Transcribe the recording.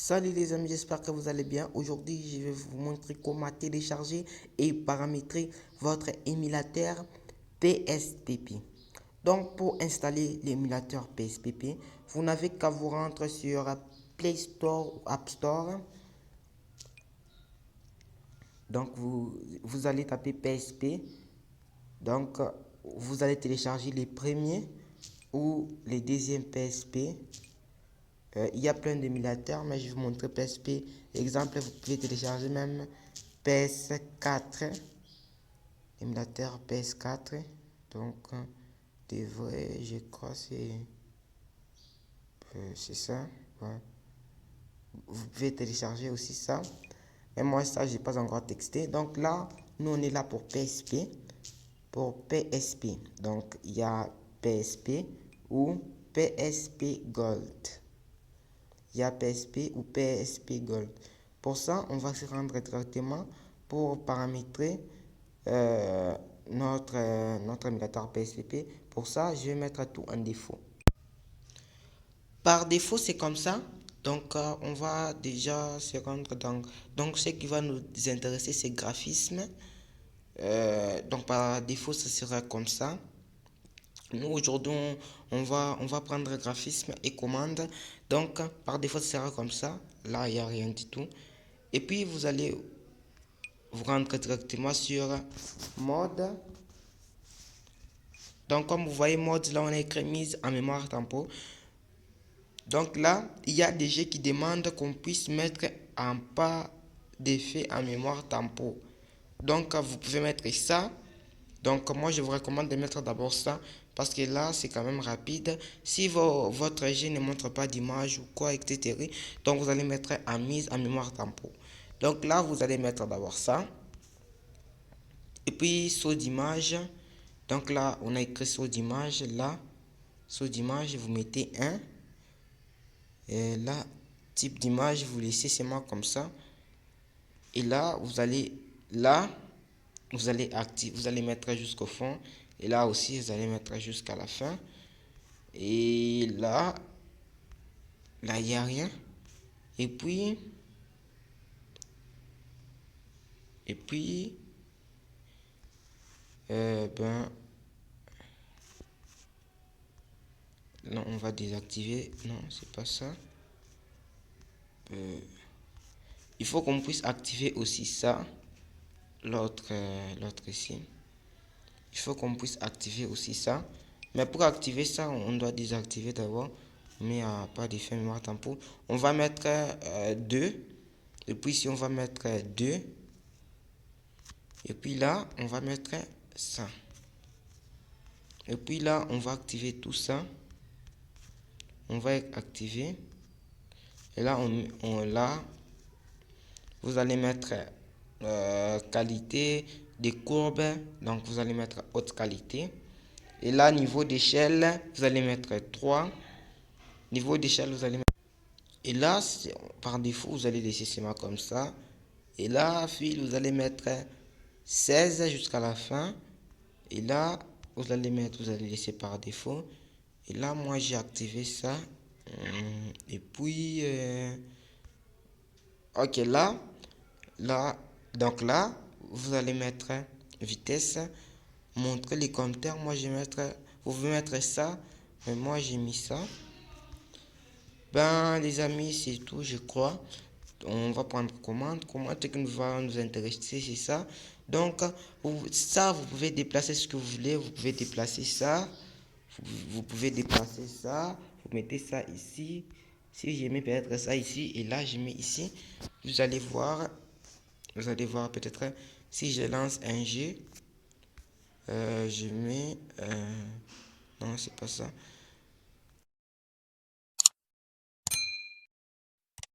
Salut les amis, j'espère que vous allez bien. Aujourd'hui, je vais vous montrer comment télécharger et paramétrer votre émulateur PSPP. Donc, pour installer l'émulateur PSPP, vous n'avez qu'à vous rendre sur Play Store ou App Store. Donc, vous allez taper PSP. Donc, vous allez télécharger les premiers ou les deuxièmes PSP. Il y a plein d'émulateurs, mais je vais vous montrer PSP. Exemple, vous pouvez télécharger même PS4, émulateur PS4. Donc, je crois c'est ça. Ouais. Vous pouvez télécharger aussi ça. Mais moi, ça, j'ai pas encore texté. Donc là, nous, on est là pour PSP. Pour PSP. Donc, il y a PSP ou PSP Gold. Il y a PSP ou PSP Gold. Pour ça, on va se rendre directement pour paramétrer notre émulateur PSP. Pour ça, je vais mettre tout en défaut. Par défaut, c'est comme ça. Donc, on va déjà se rendre donc ce qui va nous intéresser, c'est graphisme. Donc, par défaut, ce sera comme ça. Nous, aujourd'hui, on va prendre graphisme et commande. Donc, par défaut, ce sera comme ça. Là, il n'y a rien du tout. Et puis, vous allez vous rendre directement sur mode. Donc, comme vous voyez, mode, là, on a écrit mise en mémoire tempo. Donc là, il y a des jeux qui demandent qu'on puisse mettre en pas d'effet en mémoire tempo. Donc, vous pouvez mettre ça. Donc, moi, je vous recommande de mettre d'abord ça parce que là, c'est quand même rapide. Si votre jeu ne montre pas d'image ou quoi, etc., donc vous allez mettre en mise en mémoire tempo. Donc là, vous allez mettre d'abord ça. Et puis, saut d'image. Donc là, on a écrit saut d'image. Là, saut d'image, vous mettez 1. Et là, type d'image, vous laissez seulement comme ça. Et là, vous allez vous allez mettre jusqu'au fond. Et là aussi, vous allez mettre jusqu'à la fin. Et là, il n'y a rien. Et puis, non, on va désactiver. Non, c'est pas ça. Il faut qu'on puisse activer aussi ça. L'autre ici. Il faut qu'on puisse activer aussi ça. Mais pour activer ça, on doit désactiver d'abord. Mais pas d'effet mémoire tempo. On va mettre 2. Et puis ici, on va mettre 2. Et puis là, on va mettre ça. Et puis là, on va activer tout ça. On va activer. Et là, là, vous allez mettre qualité des courbes. Donc, vous allez mettre haute qualité. Et là, niveau d'échelle, vous allez mettre 3. Niveau d'échelle, vous allez mettre... Et là, par défaut, vous allez laisser seulement comme ça. Et là, fil, vous allez mettre 16 jusqu'à la fin. Et là, vous allez laisser par défaut. Et là, moi, j'ai activé ça. Et puis, ok, donc là, vous allez mettre vitesse, montrer les compteurs. Moi, je vais mettre, vous pouvez mettre ça, mais moi, j'ai mis ça. Ben, les amis, c'est tout, je crois. On va prendre commande. Commande qui va nous intéresser, c'est ça. Donc, ça, vous pouvez déplacer ce que vous voulez. Vous pouvez déplacer ça. Vous pouvez déplacer ça. Vous mettez ça ici. Si je mets peut-être ça ici et là, je mets ici. Vous allez voir peut-être si je lance un jeu. Je mets... non, c'est pas ça.